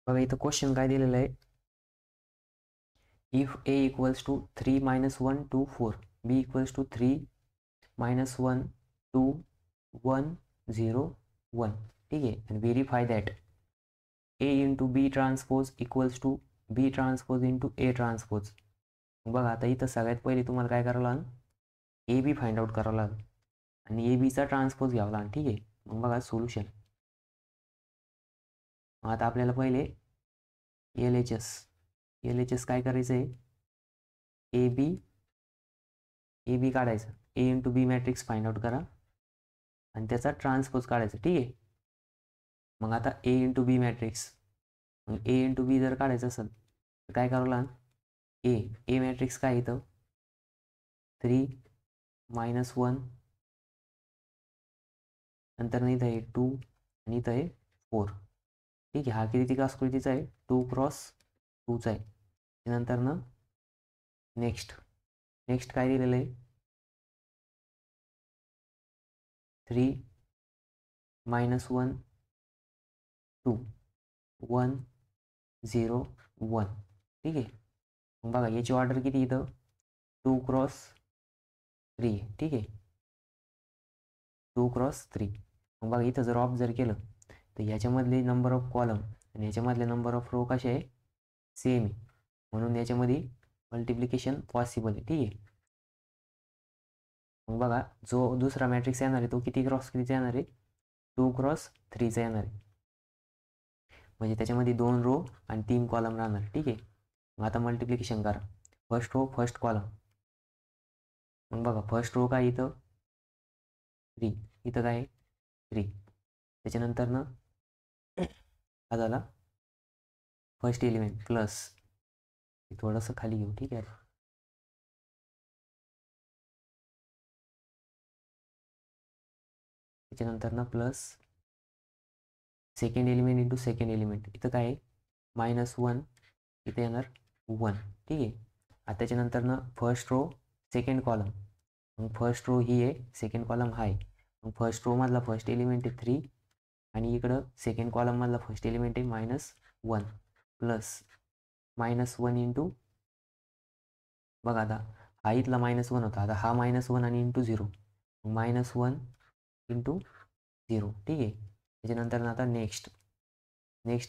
बघा इथं क्वेश्चन काय दिलेलं आहे, if a equals to 3 - 1 to 4, b equals to 3 - 1 to 1 0 1. ठीक आहे. आणि verify that a into B transpose equals to B transpose into A transpose. बघा आता इथं सगळ्यात पहिले तुम्हाला काय करावं लागेल, ए बी फाइंड आउट करावं लागेल आणि ए बीचा ट्रान्सपोज घ्यावा लागेल. ठीक आहे. मग बघा सोल्युशन. आता आपल्याला पहिले एल एच एस काय करायचं आहे, ए बी काढायचं, ए इंटू बी मॅट्रिक्स फाइंड आउट करा आणि त्याचा ट्रान्सपोज काढायचा. ठीक आहे. मग आता ए इंटू बी मॅट्रिक्स, मग ए इंटू बी जर काढायचं असेल तर काय करावं लागेल, ए मॅट्रिक्स काय इथं 3 - 1, नंतर नाही इथं आहे 2 आणि इथं आहे 4. ठीक आहे. हा किती आकृतीचा आहे, 2 क्रॉस 2चा आहे. त्यानंतर ना नेक्स्ट काय दिलेलं आहे, 3 - 1 2 1 0 1. ठीक आहे. मग बघा याची ऑर्डर किती इथं 2 क्रॉस 3. ठीक आहे. 2 क्रॉस 3. मग बघा इथं जर ऑब्झर्व केलं तर याच्यामधले नंबर ऑफ कॉलम आणि याच्यामधले नंबर ऑफ रो कसे आहे, सेम आहे. म्हणून याच्यामध्ये मल्टिप्लिकेशन पॉसिबल आहे. ठीक आहे. मग बघा जो दुसरा मॅट्रिक्स येणार आहे तो किती क्रॉस कितीचा येणार आहे, 2 क्रॉस 3चा येणार आहे. म्हणजे त्याच्यामध्ये 2 रो आणि 3 कॉलम राहणार. ठीक आहे. मग आता मल्टिप्लिकेशन करा, फर्स्ट रो फर्स्ट कॉलम. मग बघा फर्स्ट रो काय इथं 3, इथं काय आहे 3. त्याच्यानंतर ना हा झाला फर्स्ट एलिमेंट प्लस, थोडंसं खाली घेऊ. ठीक आहे. त्याच्यानंतर ना plus second element into second element, इथं काय आहे -1, इथे येणार 1. ठीक आहे. आता त्याच्यानंतर ना फर्स्ट रो सेकंड कॉलम, मग फर्स्ट रो ही आहे, सेकंड कॉलम हा आहे. मग फर्स्ट रो मधला फर्स्ट एलिमेंट आहे 3 आणि इकडं सेकंड कॉलम मधला फर्स्ट एलिमेंट आहे -1 प्लस -1 इंटू, बघा आता हा इथला -1 होता, आता हा -1 आणि इंटू 0, -1 इंटू 0. ठीक आहे. त्याच्यानंतर आता नेक्स्ट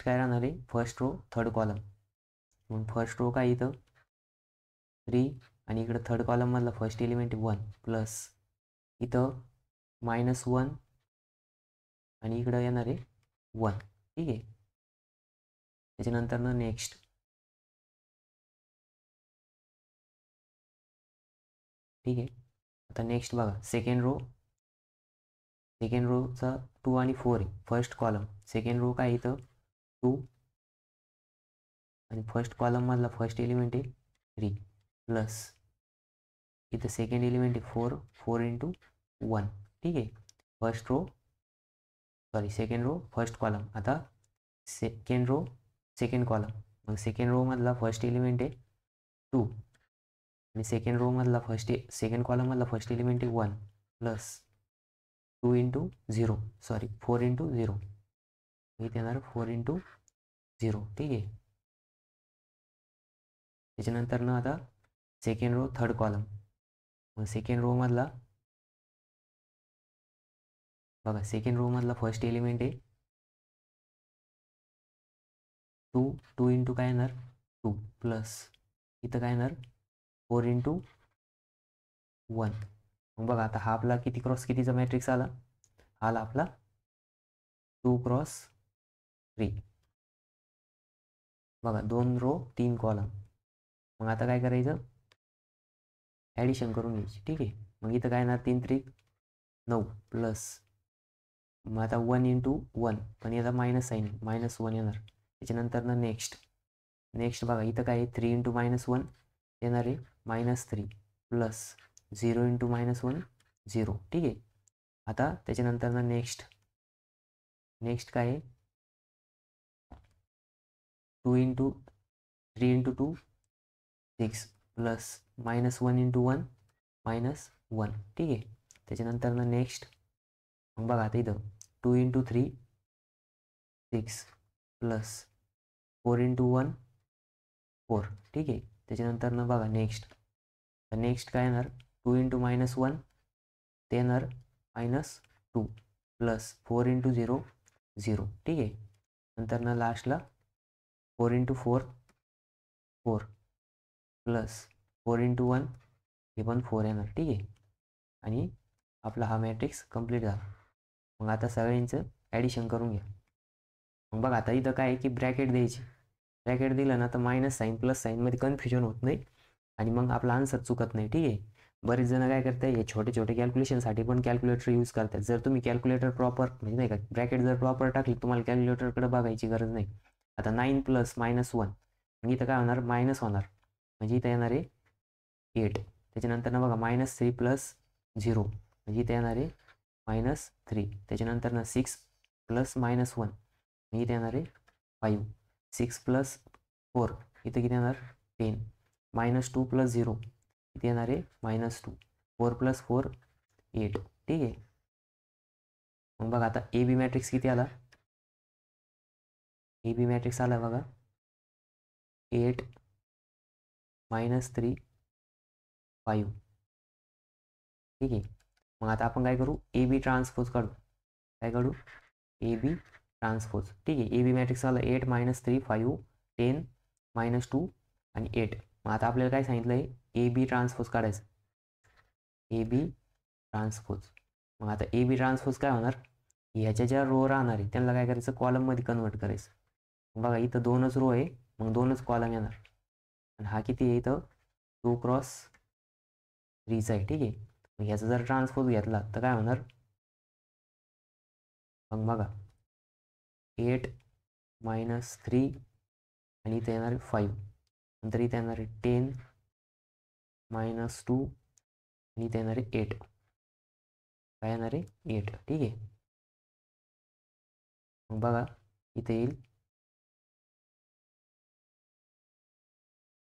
काय राहणार आहे, फर्स्ट रो थर्ड कॉलम. मग फर्स्ट रो काय इथं 3 आणि इकडं थर्ड कॉलम मधला फर्स्ट एलिमेंट 1 प्लस इथं -1 आणि इकडं येणार आहे 1. ठीक आहे. त्याच्यानंतर ना नेक्स्ट, ठीक आहे. आता नेक्स्ट बघा सेकंड रोचा 2 आणि 4 आहे, फर्स्ट कॉलम. सेकंड रो काय इथं 2 आणि फर्स्ट कॉलम मधला फर्स्ट एलिमेंट आहे 3 प्लस इथं सेकंड एलिमेंट आहे 4 इंटू 1. ठीक आहे. Second row first column. आता सेकंड रो सेकंड कॉलम, मग सेकंड रो मधला फर्स्ट एलिमेंट आहे 2 आणि सेकंड कॉलम मधला फर्स्ट एलिमेंट आहे 1 प्लस 2 इंटू 0, 4 इंटू 0. इथे येणार 4 इंटू 0. ठीक आहे. त्याच्यानंतर ना आता सेकंड रो थर्ड कॉलम, मग सेकंड रो मधला बघा सेकंड रो मधला फर्स्ट एलिमेंट आहे 2 इंटू काय येणार 2 प्लस इथं काय येणार 4 इंटू 1. मग बघा आता हा आपला किती क्रॉस कितीचा मॅट्रिक्स आला आपला 2 क्रॉस 3. बघा 2 रो 3 कॉलम. मग आता काय करायचं, ॲडिशन करून घ्यायची. ठीक आहे. मग इथं काय येणार 3 त्रिक 9 प्लस, मग आता 1 इंटू 1 पण याचा मायनस साईन -1 येणार. त्याच्यानंतर ना नेक्स्ट बघा इथं काय 3 इंटू -1 येणार आहे -3 प्लस 0 इंटू -1 0. ठीक आहे. आता त्याच्यानंतर ना नेक्स्ट काय आहे 2 इंटू 3 इंटू 2 6 प्लस -1 इंटू 1 -1. ठीक आहे. त्याच्यानंतर ना नेक्स्ट मग बघा आता इथं 2 इंटू 3 6 प्लस 4 इंटू 1 4, ठीक आहे. त्याच्यानंतरनं बघा नेक्स्ट काय येणार, 2 इंटू -1 ते येणार -2 प्लस 4 इंटू 0 0, ठीक आहे. नंतरनं लास्टला 4 इंटू 4 4 प्लस 4 इंटू 1 हे पण 4 येणार, ठीक आहे. आणि आपला हा मॅट्रिक्स कंप्लीट झाला. मग आता सगळ्यांचं ॲडिशन करून घ्या. मग बघा आता इथं काय आहे की ब्रॅकेट द्यायची. ब्रॅकेट दिलं ना तर मायनस साईन प्लस साईनमध्ये कन्फ्युजन होत नाही आणि मग आपला आन्सर चुकत नाही, ठीक आहे. बरेच जण काय करतात, हे छोटे छोटे कॅल्क्युलेशनसाठी पण कॅल्क्युलेटर यूज करतात. जर तुम्ही कॅल्क्युलेटर प्रॉपर म्हणजे नाही का ब्रॅकेट जर प्रॉपर टाकली तुम्हाला कॅल्क्युलेटरकडे बघायची गरज नाही. आता 9 प्लस -1 मग इथं काय होणार, मायनस होणार, म्हणजे इथं येणार आहे 8. त्याच्यानंतर बघा -3 प्लस 0 म्हणजे इथे येणार आहे -3. त्याच्यानंतर 6 प्लस -1 म्हणजे इथे येणार आहे 5. 6 प्लस 4 इथे किती येणार 10. -2 प्लस 0 इथे येणार आहे -2. 4 प्लस 4 8, ठीक आहे. मग बघा आता ए बी मॅट्रिक्स किती आला, ए बी मॅट्रिक्स आला बघा 8 -3 5, ठीक आहे. मग आता आपण काय करू, ए बी ट्रान्सपोज काढू. काय काढू, ए बी ट्रान्सपोज, ठीक आहे. ए बी मॅट्रिक्स आला 8 -3 5 10 -2 आणि 8. मग आता आपल्याला काय सांगितलं आहे, ए बी ट्रान्सपोज काढायचं. A B transpose. मग आता ए बी ट्रान्सपोज काय होणार, ह्याच्या ज्या रो राहणार आहे त्यांना काय करायचं, कॉलममध्ये कन्वर्ट करायचं. बघा इथं 2च रो आहे मग 2च कॉलम येणार. आणि हा किती आहे इथं 2 क्रॉस 3चा आहे, ठीक आहे. मग ह्याचा जर ट्रान्सपोज घेतला तर काय होणार, मग बघा 8 -3 आणि इथे येणार आहे 5. नंतर इथे येणार आहे 10 -2 आणि इथे येणार आहे 8. काय येणार आहे 8, ठीक आहे. मग बघा इथे येईल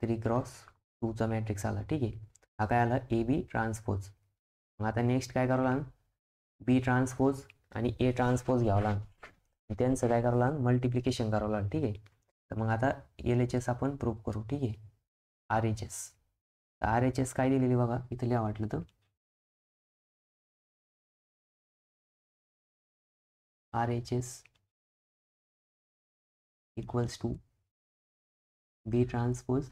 3 क्रॉस 2चा मॅट्रिक्स आला, ठीक आहे. हा काय आला, ए बी ट्रान्सपोज. मग आता नेक्स्ट काय करावं लागेल, बी ट्रान्सपोज आणि ए ट्रान्सपोज घ्यावं लागेल. त्यांचं काय करावं लागेल, मल्टिप्लिकेशन करावं लागेल, ठीक आहे. तर मग आता LHS आपण प्रूव्ह करू, ठीक आहे. RHS, तर RHS काय दिलेली बघा इथं लिहा वाटलं तर, RHS equals to B transpose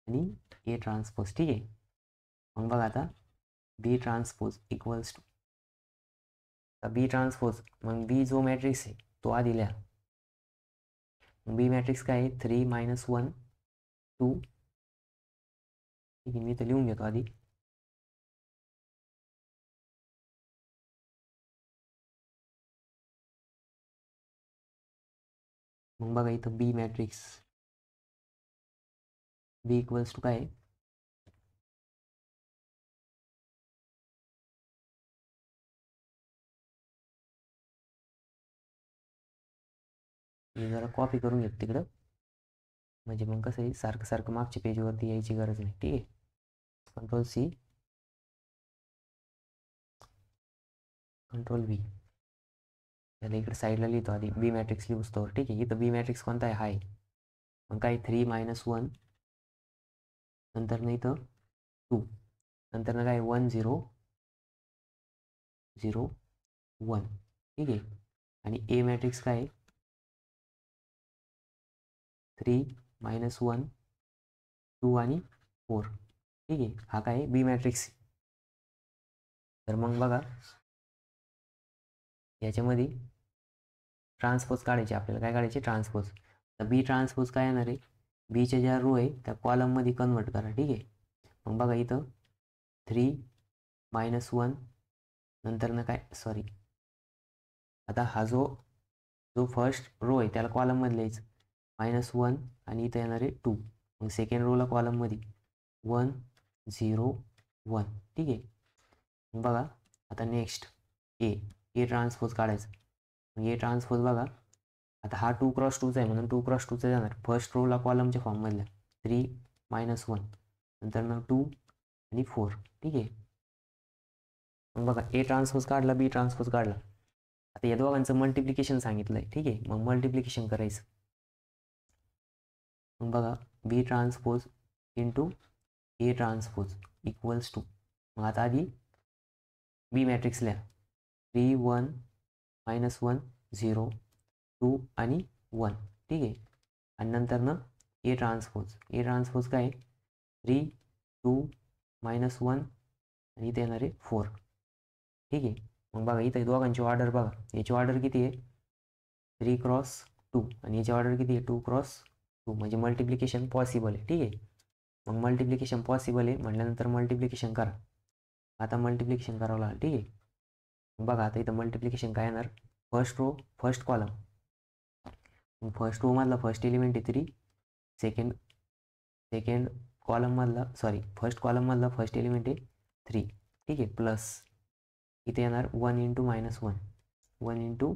आणि ए ट्रान्सपोज, ठीक आहे. मग बघा आता B transpose equals to B transpose, मग बी जो मॅट्रिक्स आहे तो आधी लिहा. बी मॅट्रिक्स काय आहे 3 -1 2, ठीक आहे. मी तर लिहून घेतो आधी. मग बघा इथं बी मॅट्रिक्स, बी इक्वल्स टू काय आहे, मी जरा कॉपी करून घेतो तिकडं, म्हणजे मग कसं आहे सारखं सारखं मागच्या पेजवरती यायची गरज नाही, ठीक आहे. Ctrl+C Ctrl+V, त्याला इकडे साईडला लिहितो आधी, बी मॅट्रिक्स लिहूस्तोवर, ठीक आहे. इथं बी मॅट्रिक्स कोणता आहे, हाय. मग काय 3 -1 नंतर नाही इथं 2 नंतर काय 1 0 0 1, ठीक आहे. आणि ए मॅट्रिक्स काय आहे 3 -1 2 आणि 4, ठीक आहे. हा काय आहे बी मॅट्रिक्स. तर मग बघा याच्यामध्ये ट्रान्सपोज काढायचे आपल्याला, काय काढायचे ट्रान्सपोज. तर बी ट्रान्सपोज काय येणार आहे, बीच्या ज्या रो आहे त्या कॉलममध्ये कन्वर्ट करा, ठीक आहे. मग बघा इथं 3 -1 नंतर काय सॉरी, आता हा जो फर्स्ट रो आहे त्याला कॉलममध्ये लिहायचं -1 आणि इथं येणार आहे 2. मग सेकंड रोला कॉलममध्ये 1 0 1, ठीक आहे. मग बघा आता नेक्स्ट ए ट्रान्सपोज काढायचं. मग ए ट्रान्सपोज बघा आता हा 2 क्रॉस 2चा आहे म्हणून 2 क्रॉस 2चा जाणार फर्स्ट रोला कॉलमच्या फॉर्ममधल्या 3 -1 नंतर 2 आणि 4, ठीक आहे. मग बघा ए ट्रान्सपोज काढला, बी ट्रान्सपोज काढला. आता या दोघांचं मल्टिप्लिकेशन सांगितलं आहे, ठीक आहे. मग मल्टिप्लिकेशन करायचं. मग बघा B transpose into A transpose equals to, मग आता आधी बी मॅट्रिक्स लिहा 3 1 -1 0 2 आणि 1, ठीक आहे. आणि नंतरनं ए ट्रान्सपोज काय 3 2 -1 आणि इथे येणार आहे 4, ठीक आहे. मग बघा इथे दोघांची ऑर्डर बघा, याची ऑर्डर किती आहे 3 क्रॉस 2 आणि याची ऑर्डर किती आहे 2 क्रॉस 2, म्हणजे मल्टिप्लिकेशन पॉसिबल आहे, ठीक आहे. मग मल्टिप्लिकेशन पॉसिबल आहे म्हटल्यानंतर मल्टिप्लिकेशन करा. आता मल्टिप्लिकेशन करावं लागेल, ठीक आहे. बघा आता इथं मल्टिप्लिकेशन काय येणार first row first column, first रोमधला फर्स्ट एलिमेंट आहे 3, सेकंड फर्स्ट कॉलममधला फर्स्ट एलिमेंट आहे 3, ठीक आहे. प्लस इथे येणार 1 इंटू -1 1 इंटू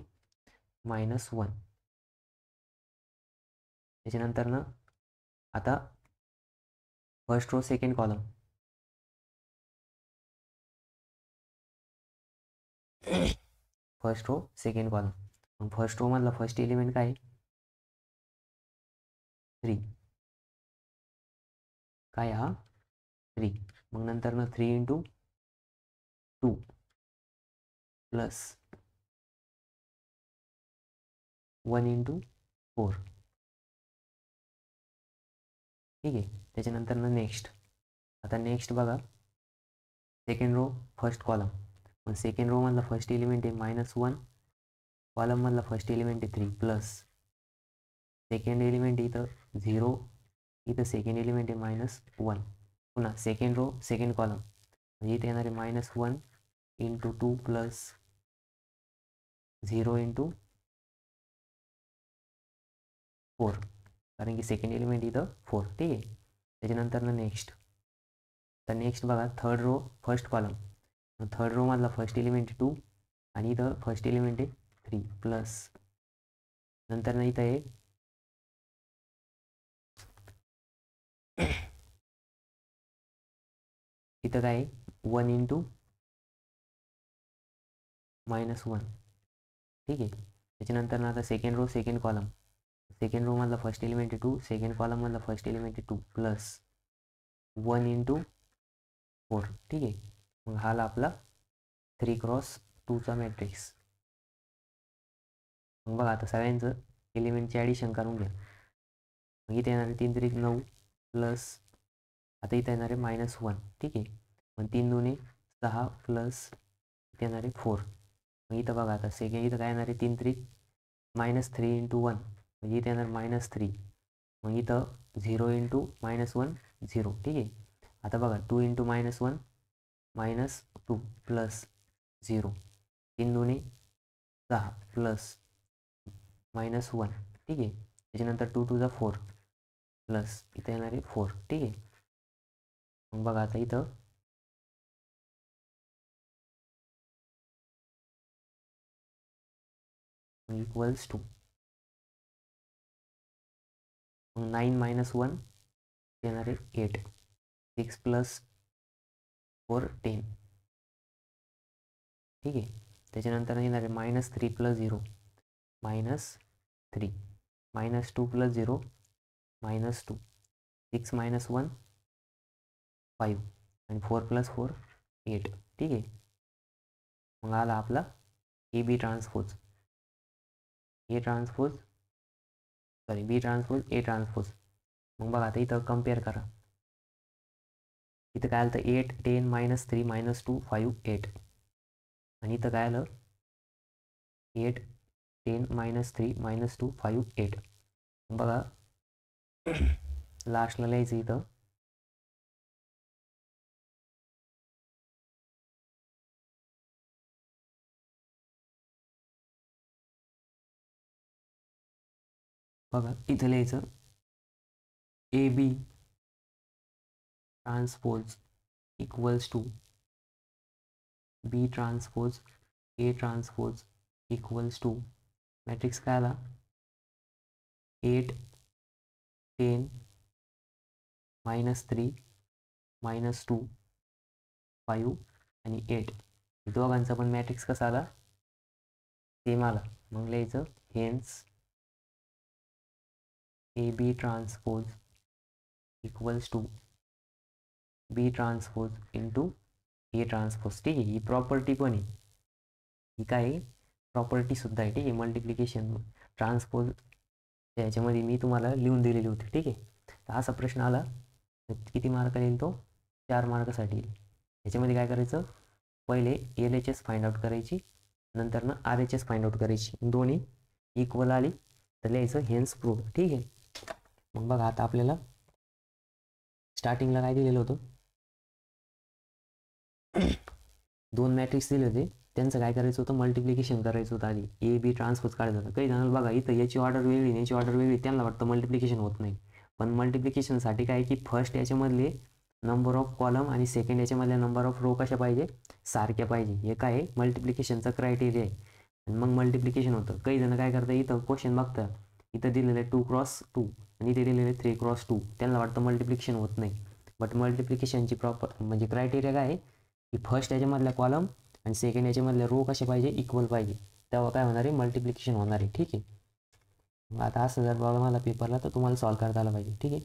-1, त्याच्यानंतर ना आता first row second column first row second column, मग फर्स्ट रोमधला फर्स्ट एलिमेंट काय 3, काय हा 3, मग नंतर ना 3 इंटू 2 प्लस 1 इंटू 4, ठीक आहे. त्याच्यानंतर ना नेक्स्ट बघा सेकंड रो फर्स्ट कॉलम, मग सेकंड रोमधला फर्स्ट एलिमेंट आहे -1, कॉलममधला फर्स्ट एलिमेंट आहे 3 प्लस सेकंड एलिमेंट इथं 0, इथं सेकंड एलिमेंट आहे -1, पुन्हा सेकंड रो सेकंड कॉलम म्हणजे इथे येणार आहे -1 इंटू 2 प्लस 0 इंटू 4, कारण की सेकंड एलिमेंट इथं 4, ठीक आहे. त्याच्यानंतर ना नेक्स्ट बघा third row first column, third रोमधला फर्स्ट एलिमेंट 2 आणि इथं फर्स्ट एलिमेंट आहे 3 प्लस नंतर ना इथं आहे इथं काय 1 इंटू -1, ठीक आहे. त्याच्यानंतर ना आता second row second column, second रोमधला फर्स्ट एलिमेंट आहे 2, सेकंड कॉलममधला फर्स्ट एलिमेंट आहे 2 प्लस 1 इंटू 4, ठीक आहे. मग हा आपला 3 क्रॉस 2चा मॅट्रिक्स. मग बघा आता सगळ्यांचं एलिमेंटची ॲडिशन करून घ्या. मग इथे येणार आहे 3 3 9 प्लस आता इथे येणार आहे -1, ठीक आहे. मग 3 2 6 प्लस इथे येणार आहे 4, मग इथं बघा आता सेकंड इथं काय येणार आहे 3 3 -3 इंटू 1 म्हणजे इथे येणार -3, मग इथं 0 इंटू -1 0, ठीक आहे. आता बघा 2 इंटू -1 -2 प्लस 0, 3 2 6 प्लस -1, ठीक आहे. त्याच्यानंतर 2 2 4 प्लस इथे येणार आहे 4, ठीक आहे. मग बघा आता इथं इक्वल्स टू 9 -1 येणार आहे 8, 6 प्लस 4 10, ठीक आहे. त्याच्यानंतर येणार आहे -3 प्लस 0 -3 -2 प्लस 0 -2 6 -1 5 आणि 4 प्लस 4 8, ठीक आहे. मग आला आपला बी ट्रान्सपोज ए ट्रान्सपोज. मग बघा आता इथं कम्पेअर करा, इथं काय आलं तर 8 10 -3 -2 5 8 आणि इथं काय आलं 8 10 -3 -2 5 8. बघा लास्टला लिहायचं इथं बघा इथं लिहायचं A B transpose equals to B transpose A transpose equals to matrix काय आला 8 10 -3 -2 5 आणि 8, दोघांचा पण मॅट्रिक्स कसा आला सेम आला. मग लिहायचं hence A B transpose equals to B transpose into A transpose. ठीक आहे, ही प्रॉपर्टी पण आहे, ही काय आहे प्रॉपर्टीसुद्धा आहे. ठीक आहे, मल्टिप्लिकेशन ट्रान्सपोज याच्यामध्ये मी तुम्हाला लिहून दिलेली होती. ठीक आहे, तर असा प्रश्न आला किती मार्क येईल तो 4 मार्कासाठी येईल. याच्यामध्ये काय करायचं, पहिले L H S find out करायची, नंतर ना R H S find out करायची. दोन्ही इक्वल आली तर लिहायचं हेन्स प्रूव्ह. ठीक आहे, मग बघा आता आपल्याला स्टार्टिंगला काय दिलेलं होतं, 2 मॅट्रिक्स दिले होते, त्यांचं काय करायचं होतं मल्टिप्लिकेशन करायचं होतं आधी. ए बी ट्रान्सपोज काढायचं होतं. काही जणांना बघा इथं याची ऑर्डर वेगळी याची ऑर्डर वेगळी, त्यांना वाटतं मल्टिप्लिकेशन होत नाही. पण मल्टिप्लिकेशनसाठी काय की फर्स्ट याच्यामधले नंबर ऑफ कॉलम आणि सेकंड याच्यामधल्या नंबर ऑफ रो कशा पाहिजे, सारख्या पाहिजे. हे काय आहे मल्टिप्लिकेशनचा क्रायटेरिया आहे. आणि मग मल्टिप्लिकेशन होतं. काही जण काय करतात, इथं क्वेश्चन बघतात, इथं दिलेलं आहे 2x2 आणि इथे दिलेलं आहे 3x2, त्यांना वाटतं मल्टिप्लिकेशन होत नाही. बट मल्टिप्लिकेशनची प्रॉपर म्हणजे क्रायटेरिया काय आहे की फर्स्ट याच्यामधल्या कॉलम आणि सेकंड याच्यामधल्या रो कसे पाहिजे, इक्वल पाहिजे, तेव्हा काय होणार आहे मल्टिप्लिकेशन होणार आहे. ठीक आहे, मग आता असं जर बघा मला पेपरला तर तुम्हाला सॉल्व करता आलं पाहिजे. ठीक आहे.